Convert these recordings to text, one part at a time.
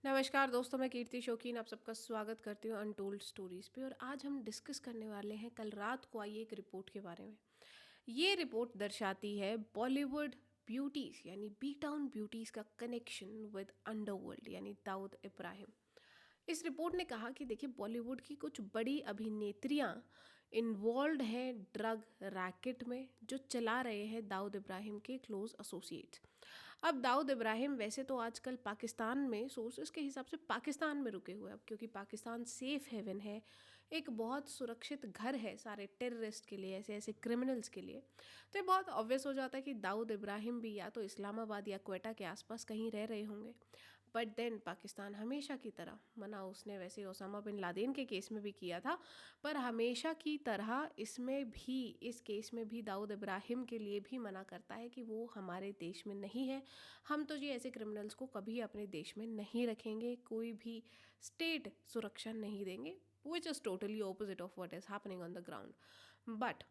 नमस्कार दोस्तों, मैं कीर्ति शौकीन आप सबका स्वागत करती हूँ अनटोल्ड स्टोरीज पे। और आज हम डिस्कस करने वाले हैं कल रात को आई एक रिपोर्ट के बारे में। ये रिपोर्ट दर्शाती है बॉलीवुड ब्यूटीज यानी बी टाउन ब्यूटीज का कनेक्शन विद अंडरवर्ल्ड यानी दाऊद इब्राहिम। इस रिपोर्ट ने कहा कि देखिए, बॉलीवुड की कुछ बड़ी अभिनेत्रियां इन्वॉल्व हैं ड्रग रैकेट में जो चला रहे हैं दाऊद इब्राहिम के क्लोज एसोसिएट्स। अब दाऊद इब्राहिम वैसे तो आजकल पाकिस्तान में, सोर्सेस के हिसाब से पाकिस्तान में रुके हुए हैं, अब क्योंकि पाकिस्तान सेफ हेवन है, एक बहुत सुरक्षित घर है सारे टेररिस्ट के लिए, ऐसे ऐसे क्रिमिनल्स के लिए। तो ये बहुत ऑब्वियस हो जाता है कि दाऊद इब्राहिम भी या तो इस्लामाबाद या क्वेटा के आसपास कहीं रह रहे होंगे। बट देन पाकिस्तान हमेशा की तरह, मना उसने वैसे ओसामा बिन लादेन के केस में भी किया था, पर हमेशा की तरह इसमें भी, इस केस में भी दाऊद इब्राहिम के लिए भी मना करता है कि वो हमारे देश में नहीं है। हम तो जी ऐसे क्रिमिनल्स को कभी अपने देश में नहीं रखेंगे, कोई भी स्टेट सुरक्षा नहीं देंगे, which is totally opposite of what is happening on the ground. But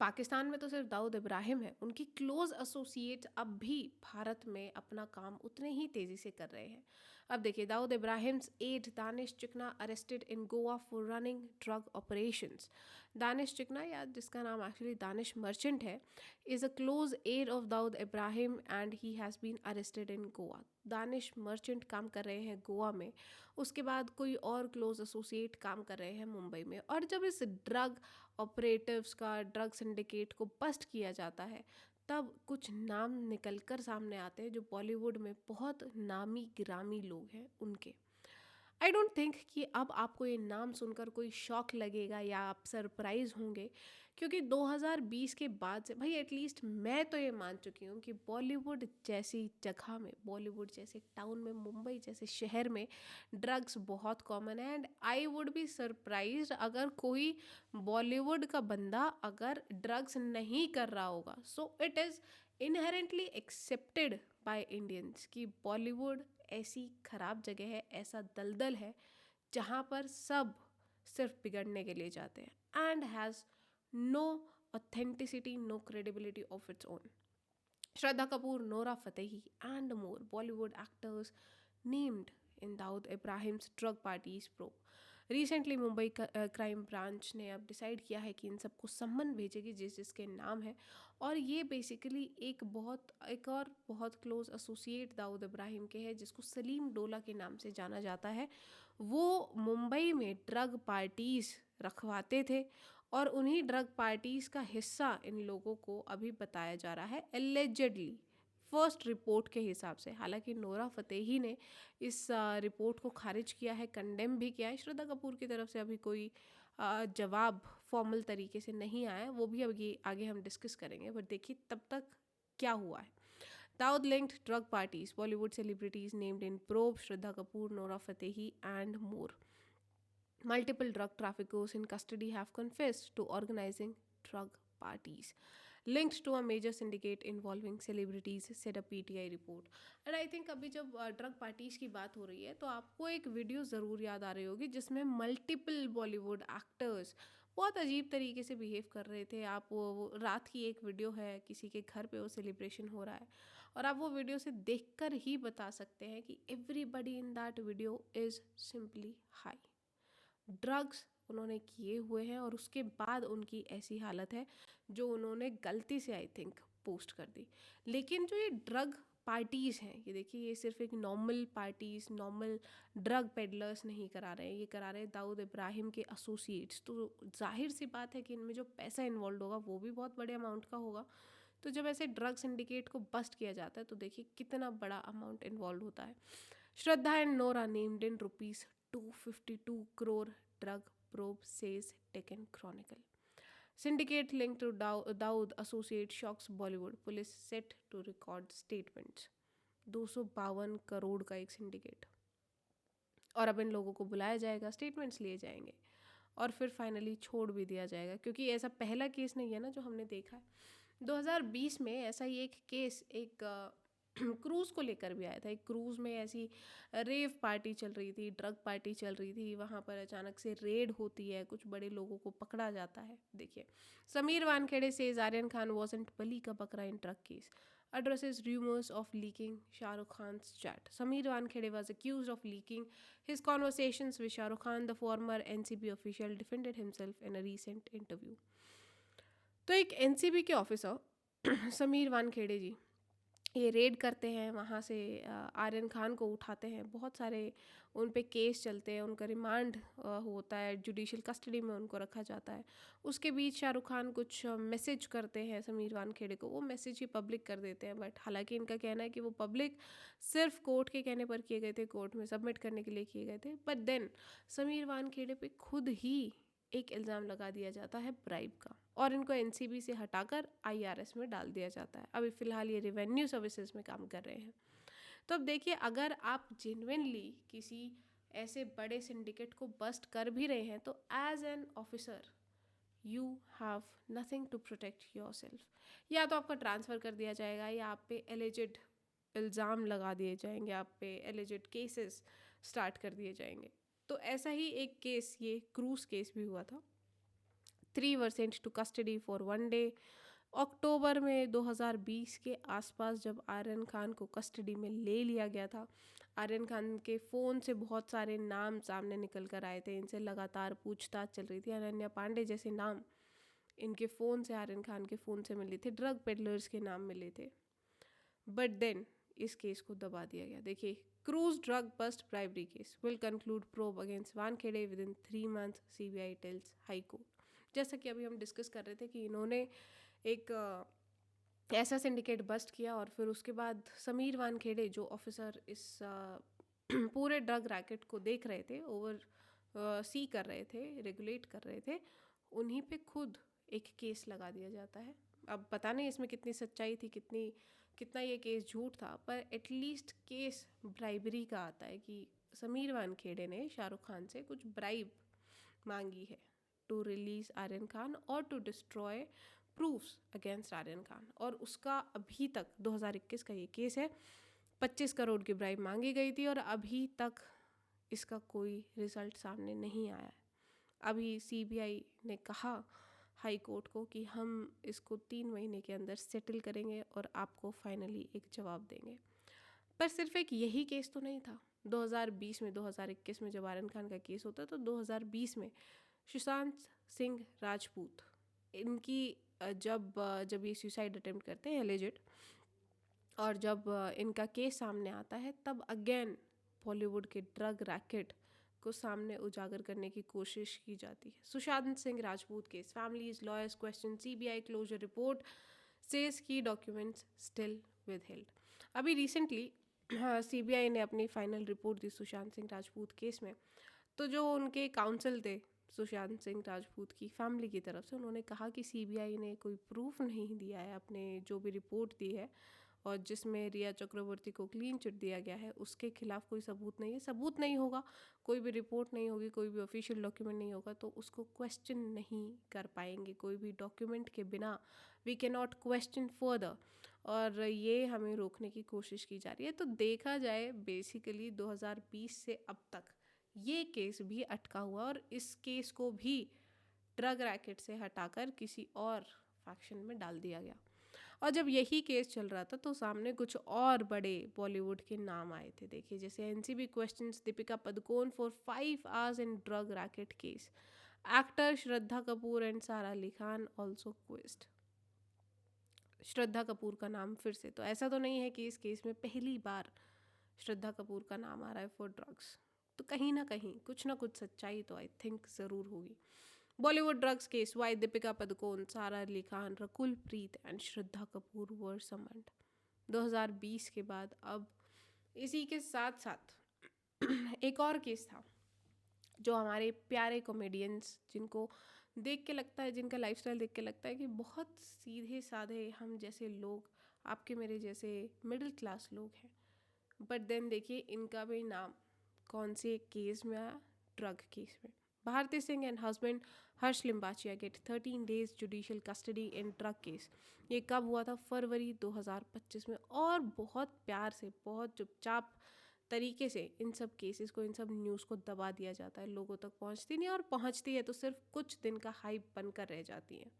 Pakistan में तो सिर्फ दाऊद इब्राहिम है, उनकी क्लोज एसोसिएट अब भी भारत में अपना काम उतने ही तेज़ी से कर रहे हैं। अब देखिए, Dawood Ibrahim's aide Danish Chikna arrested in Goa for running drug operations. Danish Chikna, या जिसका नाम एक्चुअली दानिश मर्चेंट है, is a close aide of Dawood Ibrahim and he has been arrested in Goa. Danish Merchant काम कर रहे हैं गोवा में, उसके बाद कोई और क्लोज एसोसिएट काम कर रहे हैं मुंबई में। और जब इस ड्रग ऑपरेटिव्स का, ड्रग सिंडिकेट को बस्ट किया जाता है, तब कुछ नाम निकल कर सामने आते हैं जो बॉलीवुड में बहुत नामी गिरामी लोग हैं उनके। आई डोंट थिंक कि अब आपको ये नाम सुनकर कोई शॉक लगेगा या आप सरप्राइज होंगे, क्योंकि 2020 के बाद से भाई एटलीस्ट मैं तो ये मान चुकी हूँ कि बॉलीवुड जैसी जगह में, बॉलीवुड जैसे टाउन में, मुंबई जैसे शहर में ड्रग्स बहुत कॉमन है। And I would be surprised अगर कोई बॉलीवुड का बंदा अगर ड्रग्स नहीं कर रहा होगा। So it is inherently accepted by Indians कि बॉलीवुड ऐसी खराब जगह है, ऐसा दलदल है जहाँ पर सब सिर्फ बिगड़ने के लिए जाते हैं, and has no authenticity, no credibility of its own. Shraddha Kapoor, Nora Fatehi, and more Bollywood actors named in Dawood Ibrahim's drug parties probe. Recently Mumbai crime branch ने अब डिसाइड किया है कि इन सबको सम्मन भेजेगी जिस जिसके नाम है। और ये बेसिकली एक और बहुत क्लोज एसोसिएट दाऊद इब्राहिम के है, जिसको सलीम डोला के नाम से जाना जाता है। वो मुंबई में ड्रग पार्टीज रखवाते थे और उन्हीं ड्रग पार्टीज का हिस्सा इन लोगों को अभी बताया जा रहा है, एलिजिडली, फर्स्ट रिपोर्ट के हिसाब से। हालांकि नोरा फतेही ने इस रिपोर्ट को खारिज किया है, कंडेम भी किया है। श्रद्धा कपूर की तरफ से अभी कोई जवाब फॉर्मल तरीके से नहीं आया है, वो भी अभी आगे हम डिस्कस करेंगे। बट देखिए तब तक क्या हुआ है। Dawood linked drug parties, Bollywood celebrities named in probe, Shraddha Kapoor, Nora Fatehi and more. Multiple drug traffickers in custody have confessed to organizing drug parties linked to a major syndicate involving celebrities, said a PTI report. And I think अभी जब drug parties की बात हो रही है तो आपको एक वीडियो ज़रूर याद आ रही होगी जिसमें मल्टीपल बॉलीवुड एक्टर्स बहुत अजीब तरीके से बिहेव कर रहे थे। आप वो रात की एक वीडियो है, किसी के घर पे वो सेलिब्रेशन हो रहा है, और आप वो वीडियो से देखकर ही बता सकते हैं कि everybody in that video is simply high. Drugs उन्होंने किए हुए हैं और उसके बाद उनकी ऐसी हालत है जो उन्होंने गलती से आई थिंक पोस्ट कर दी। लेकिन जो ये ड्रग पार्टीज़ हैं, ये देखिए, ये सिर्फ एक normal parties, normal drug peddlers नहीं करा रहे हैं, ये करा रहे हैं दाऊद इब्राहिम के एसोसिएट्स। तो जाहिर सी बात है कि इनमें जो पैसा इन्वॉल्व होगा वो भी बहुत बड़े अमाउंट का होगा। तो जब ऐसे ड्रग सिंडिकेट को बस्ट किया जाता है तो देखिए कितना बड़ा अमाउंट इन्वॉल्व होता है। Shraddha and Nora named in rupees 252 crore drug probe, says Deccan Chronicle. Syndicate linked to Dawood associate shocks Bollywood. Police set to record statements. 252 crore का एक सिंडिकेट, और अब इन लोगों को बुलाया जाएगा, स्टेटमेंट्स लिए जाएंगे और फिर फाइनली छोड़ भी दिया जाएगा, क्योंकि ऐसा पहला केस नहीं है ना जो हमने देखा है। 2020 में ऐसा ही एक केस एक क्रूज़ को लेकर भी आया था। एक क्रूज़ में ऐसी रेव पार्टी चल रही थी, ड्रग पार्टी चल रही थी, वहाँ पर अचानक से रेड होती है, कुछ बड़े लोगों को पकड़ा जाता है। देखिए, समीर वानखेड़े से आर्यन खान वॉजेंट बली का बकरा in drug case. addresses rumors of leaking Shah Rukh Khan's chat. Sameer Wankhede was accused of leaking his conversations with Shah Rukh Khan. The former NCB official defended himself in a recent interview. तो एक NCB के officer Sameer Wankhede जी ये red करते हैं, वहाँ से आर्यन खान को उठाते हैं, बहुत सारे उन पे केस चलते हैं, उनका रिमांड होता है, जुडिशियल कस्टडी में उनको रखा जाता है। उसके बीच शाहरुख खान कुछ मैसेज करते हैं समीर वानखेड़े को, वो मैसेज ही पब्लिक कर देते हैं। बट हालांकि इनका कहना है कि वो पब्लिक सिर्फ कोर्ट के कहने पर किए गए थे, कोर्ट में सबमिट करने के लिए किए गए थे। बट देन समीर वानखेड़े पे खुद ही एक इल्ज़ाम लगा दिया जाता है ब्राइब का, और इनको एनसीबी से हटाकर आईआरएस में डाल दिया जाता है। अभी फ़िलहाल ये रेवेन्यू सर्विसेज में काम कर रहे हैं। तो अब देखिए, अगर आप जेन्युइनली किसी ऐसे बड़े सिंडिकेट को बस्ट कर भी रहे हैं तो as an officer you have nothing to protect yourself. या तो आपका ट्रांसफ़र कर दिया जाएगा, या आप पे एलिजिड इल्ज़ाम लगा दिए जाएंगे, आप पे एलिजिड केसेस स्टार्ट कर दिए जाएंगे। तो ऐसा ही एक केस, ये क्रूज केस भी हुआ था। 3 were sent to custody for 1 day. अक्टूबर में 2020 के आसपास जब आर्यन खान को कस्टडी में ले लिया गया था, आर्यन खान के फ़ोन से बहुत सारे नाम सामने निकल कर आए थे, इनसे लगातार पूछताछ चल रही थी। अनन्या पांडे जैसे नाम इनके फ़ोन से, आर्यन खान के फ़ोन से मिले थे, ड्रग पेडलर्स के नाम मिले थे। बट देन इस केस को दबा दिया गया। देखिए, cruise drug bust bribery case will conclude probe against Wankhede within 3 months, CBI tells high court. जैसा कि अभी हम डिस्कस कर रहे थे कि इन्होंने एक ऐसा सिंडिकेट बस्ट किया, और फिर उसके बाद समीर वानखेड़े जो ऑफिसर इस पूरे ड्रग रैकेट को देख रहे थे, ओवर सी कर रहे थे, रेगुलेट कर रहे थे, उन्हीं पे खुद एक केस लगा दिया जाता है। अब पता नहीं इसमें कितनी सच्चाई थी, कितना ये केस झूठ था, पर एटलीस्ट केस ब्राइबरी का आता है कि समीर वानखेड़े ने शाहरुख खान से कुछ ब्राइब मांगी है टू रिलीज आर्यन खान और to destroy proofs against Aryan Khan. और उसका अभी तक 2021 का ये केस है, 25 करोड़ की ब्राइब मांगी गई थी, और अभी तक इसका कोई रिजल्ट सामने नहीं आया है। अभी सीबीआई ने कहा हाई कोर्ट को कि हम इसको 3 महीने के अंदर सेटल करेंगे और आपको फाइनली एक जवाब देंगे। पर सिर्फ एक यही केस तो नहीं था। 2020 में, 2021 में जब आर्यन खान का केस होता है, तो 2020 में सुशांत सिंह राजपूत, इनकी जब ये सुसाइड अटेम्प्ट करते हैं एलिजिड, और जब इनका केस सामने आता है, तब अगेन बॉलीवुड के ड्रग रैकेट को सामने उजागर करने की कोशिश की जाती है। Sushant Singh Rajput case, families, lawyers question, CBI closure report says key documents still withheld. अभी रिसेंटली सीबीआई ने अपनी फाइनल रिपोर्ट दी सुशांत सिंह राजपूत केस में। तो जो उनके काउंसिल थे सुशांत सिंह राजपूत की फैमिली की तरफ से, उन्होंने कहा कि सीबीआई ने कोई प्रूफ नहीं दिया है अपने जो भी रिपोर्ट दी है, और जिसमें रिया चक्रवर्ती को क्लीन चिट दिया गया है, उसके खिलाफ कोई सबूत नहीं है। सबूत नहीं होगा, कोई भी रिपोर्ट नहीं होगी, कोई भी ऑफिशियल डॉक्यूमेंट नहीं होगा, तो उसको क्वेश्चन नहीं कर पाएंगे। कोई भी डॉक्यूमेंट के बिना we can not question further, और ये हमें रोकने की कोशिश की जा रही है। तो देखा जाए बेसिकली 2020 से अब तक ये केस भी अटका हुआ, और इस केस को भी ड्रग रैकेट से हटाकर किसी और फैक्शन में डाल दिया गया। और जब यही केस चल रहा था, तो सामने कुछ और बड़े बॉलीवुड के नाम आए थे। देखिए, जैसे NCB questions Deepika Padukone for 5 hours in drug racket case, actor Shraddha Kapoor and सारा अली खान ऑल्सो क्वेश्चन्ड। श्रद्धा कपूर का नाम फिर से, तो ऐसा तो नहीं है कि इस केस में पहली बार श्रद्धा कपूर का नाम आ रहा है फॉर ड्रग्स, तो कहीं ना कुछ सच्चाई तो आई थिंक ज़रूर होगी। Bollywood drugs case, why Deepika Padukone, Sara Ali Khan, Rakul Preet and Shraddha Kapoor were summoned. 2020 के बाद अब इसी के साथ साथ एक और केस था, जो हमारे प्यारे कॉमेडियंस, जिनको देख के लगता है, जिनका लाइफस्टाइल देख के लगता है कि बहुत सीधे साधे हम जैसे लोग, आपके मेरे जैसे मिडिल क्लास लोग हैं, बट देन देखिए इनका भी नाम कौन से केस में आया, ड्रग केस में। Bharti Singh and husband Harsh Limbachiyaa get 13 days judicial custody in drug case. ये कब हुआ था? फरवरी 2025 में। और बहुत प्यार से, बहुत चुपचाप तरीके से इन सब केसेस को, इन सब न्यूज़ को दबा दिया जाता है, लोगों तक पहुंचती नहीं, और पहुंचती है तो सिर्फ कुछ दिन का हाइप बनकर रह जाती है।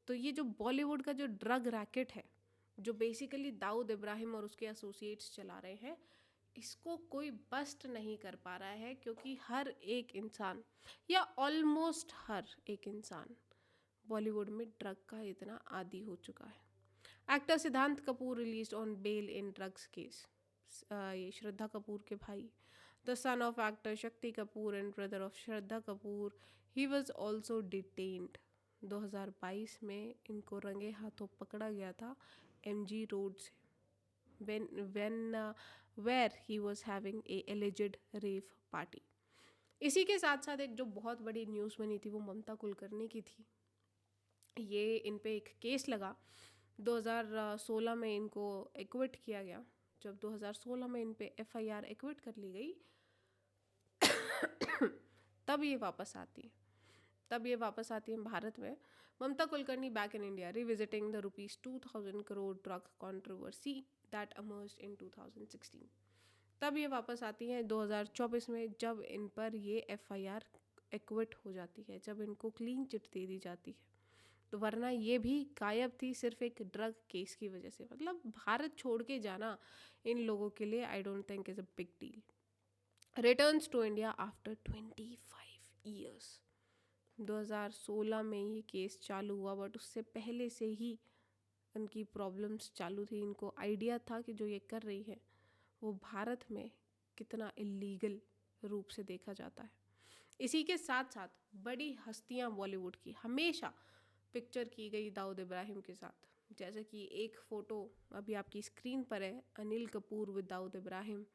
तो ये जो बॉलीवुड का जो ड्रग रैकेट है, जो बेसिकली दाऊद इब्राहिम और उसके एसोसिएट्स चला रहे हैं, इसको कोई बस्ट नहीं कर पा रहा है, क्योंकि हर एक इंसान या ऑलमोस्ट हर एक इंसान बॉलीवुड में ड्रग का इतना आदी हो चुका है। Actor Siddhanth Kapoor released on bail in drugs case. ये श्रद्धा कपूर के भाई, the sun of actor Shakti Kapoor and brother of Shraddha Kapoor, he was also detained. 2022 में इनको रंगे हाथों पकड़ा गया था MG रोड से, where he was having a alleged rave party. इसी के साथ साथ एक जो बहुत बड़ी न्यूज़ बनी थी वो ममता कुलकर्णी की थी। ये इन पे एक केस लगा, 2016 में इनको एक्विट किया गया। जब 2016 में इन पे FIR एक्विट कर ली गई तब ये वापस आती है भारत में। Mamta Kulkarni back in India revisiting the ₹2000 crore drug controversy that emerged in 2016। तब ये वापस आती हैं 2024 में, जब इन पर ये FIR एक्विट हो जाती है, जब इनको क्लीन चिट दे दी जाती है। तो वरना ये भी गायब थी सिर्फ एक ड्रग केस की वजह से। मतलब भारत छोड़ के जाना इन लोगों के लिए I don't think is a big deal. Returns to India after 25 years. 2016 में ये केस चालू हुआ, बट उससे पहले से ही उनकी प्रॉब्लम्स चालू थी। इनको आइडिया था कि जो ये कर रही है वो भारत में कितना इलीगल रूप से देखा जाता है। इसी के साथ साथ बड़ी हस्तियां बॉलीवुड की हमेशा पिक्चर की गई दाऊद इब्राहिम के साथ, जैसे कि एक फ़ोटो अभी आपकी स्क्रीन पर है, Anil Kapoor with Dawood Ibrahim,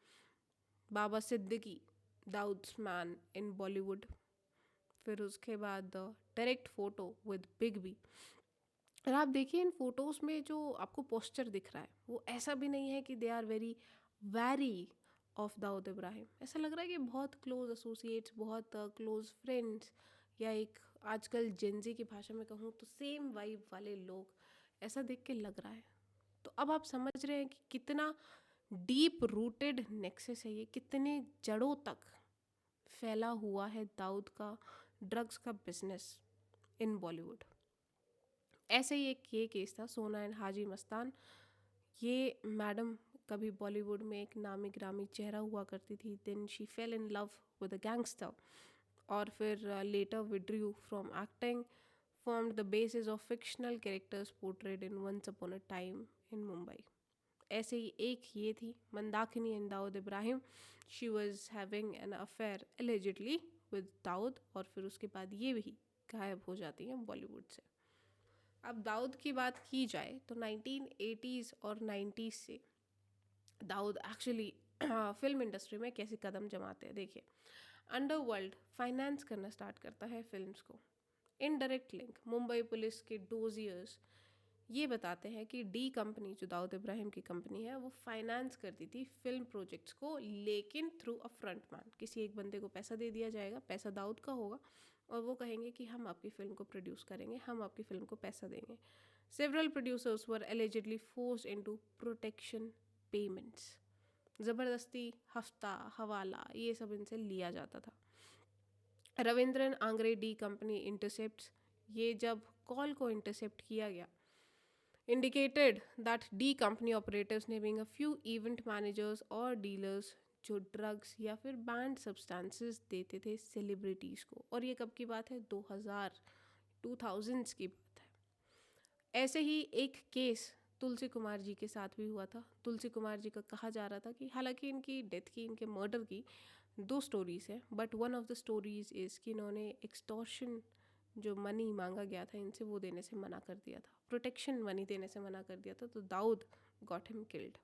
Baba Siddiqui Dawood's man in Bollywood. फिर उसके बाद direct photo with big B. और आप देखिए इन फोटोज़ में जो आपको पोस्चर दिख रहा है वो ऐसा भी नहीं है कि they are very very of Dawood Ibrahim. ऐसा लग रहा है कि बहुत क्लोज एसोसिएट्स, बहुत क्लोज फ्रेंड्स, या एक आजकल जेंजी की भाषा में कहूँ तो सेम वाइब वाले लोग, ऐसा देख के लग रहा है। तो अब आप समझ रहे हैं कि कितना डीप रूटेड नेक्सस है ये, कितने जड़ों तक फैला हुआ है दाऊद का ड्रग्स का बिजनेस इन बॉलीवुड। ऐसे ही एक ये केस था सोना एंड हाजी मस्तान। ये मैडम कभी बॉलीवुड में एक नामी ग्रामी चेहरा हुआ करती थी, then she fell in love with a gangster, और फिर later withdrew from acting, formed the basis of fictional characters portrayed in Once Upon a Time in Mumbai। ऐसे ही एक ये थी Mandakini and Dawood Ibrahim. She was having an affair allegedly with Dawood, और फिर उसके बाद ये भी गायब हो जाती हैं बॉलीवुड से। अब दाऊद की बात की जाए तो 1980s और 90s से दाऊद एक्चुअली फिल्म इंडस्ट्री में कैसे कदम जमाते हैं। देखिए, अंडरवर्ल्ड फाइनेंस करना स्टार्ट करता है फिल्म्स को। इनडायरेक्ट लिंक, मुंबई पुलिस के डोजियर्स ये बताते हैं कि डी कंपनी, जो दाऊद इब्राहिम की कंपनी है, वो फाइनेंस करती थी फिल्म प्रोजेक्ट्स को, लेकिन थ्रू अ फ्रंटमैन। किसी एक बंदे को पैसा दे दिया जाएगा, पैसा दाऊद का होगा, और वो कहेंगे कि हम आपकी फिल्म को प्रोड्यूस करेंगे, हम आपकी फिल्म को पैसा देंगे। Several producers were allegedly forced into protection payments. ज़बरदस्ती हफ्ता, हवाला, ये सब इनसे लिया जाता था। Ravindran Angre D company intercepts, ये जब कॉल को इंटरसेप्ट किया गया, indicated that D company operatives naming a few event managers और डीलर्स जो ड्रग्स या फिर बैंड सब्सटेंसेस देते थे सेलिब्रिटीज़ को। और ये कब की बात है? 2000s की बात है। ऐसे ही एक केस तुलसी कुमार जी के साथ भी हुआ था। तुलसी कुमार जी का कहा जा रहा था कि हालांकि इनकी डेथ की, इनके मर्डर की 2 स्टोरीज़ हैं, but one of the stories is कि इन्होंने एक्सटॉर्शन जो मनी मांगा गया था इनसे, वो देने से मना कर दिया था, प्रोटेक्शन मनी देने से मना कर दिया था, तो दाऊद गॉट हिम किल्ड।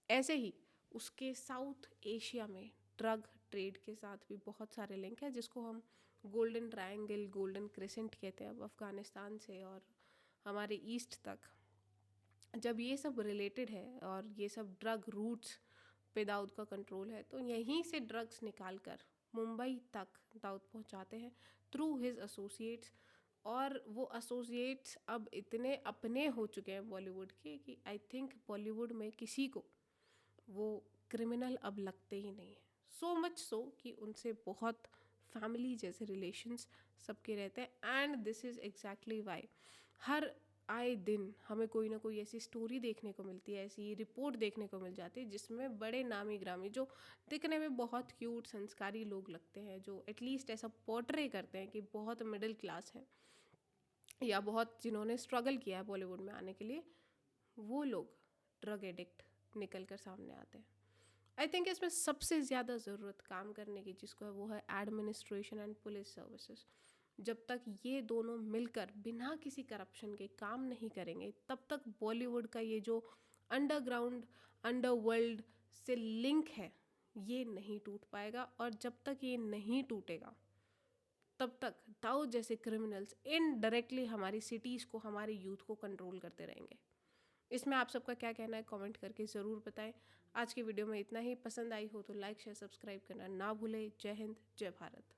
ऐसे ही उसके साउथ एशिया में ड्रग ट्रेड के साथ भी बहुत सारे लिंक है, जिसको हम गोल्डन ट्रायंगल, गोल्डन क्रेसेंट कहते हैं। अब अफ़गानिस्तान से और हमारे ईस्ट तक जब ये सब रिलेटेड है और ये सब ड्रग रूट्स पे दाऊद का कंट्रोल है, तो यहीं से ड्रग्स निकाल कर मुंबई तक दाऊद पहुंचाते हैं थ्रू हिज एसोसिएट्स। और वो एसोसिएट्स अब इतने अपने हो चुके हैं बॉलीवुड के कि आई थिंक बॉलीवुड में किसी को वो क्रिमिनल अब लगते ही नहीं है। सो मच सो कि उनसे बहुत फैमिली जैसे रिलेशंस सबके रहते हैं। And this is exactly why हर आए दिन हमें कोई ना कोई ऐसी स्टोरी देखने को मिलती है, ऐसी रिपोर्ट देखने को मिल जाती है जिसमें बड़े नामी ग्रामी जो दिखने में बहुत क्यूट संस्कारी लोग लगते हैं, जो एटलीस्ट ऐसा पोर्ट्रे करते हैं कि बहुत मिडिल क्लास है या बहुत जिन्होंने स्ट्रगल किया है बॉलीवुड में आने के लिए, वो लोग ड्रग एडिक्ट निकल कर सामने आते हैं। आई थिंक इसमें सबसे ज़्यादा ज़रूरत काम करने की जिसको है वो है एडमिनिस्ट्रेशन एंड पुलिस सर्विसेज। जब तक ये दोनों मिलकर बिना किसी करप्शन के काम नहीं करेंगे तब तक बॉलीवुड का ये जो अंडरग्राउंड अंडरवर्ल्ड से लिंक है ये नहीं टूट पाएगा। और जब तक ये नहीं टूटेगा तब तक दाऊद जैसे क्रिमिनल्स इनडायरेक्टली हमारी सिटीज़ को, हमारे यूथ को कंट्रोल करते रहेंगे। इसमें आप सबका क्या कहना है कमेंट करके ज़रूर बताएं। आज की वीडियो में इतना ही। पसंद आई हो तो लाइक शेयर सब्सक्राइब करना ना भूलें। जय हिंद, जय भारत।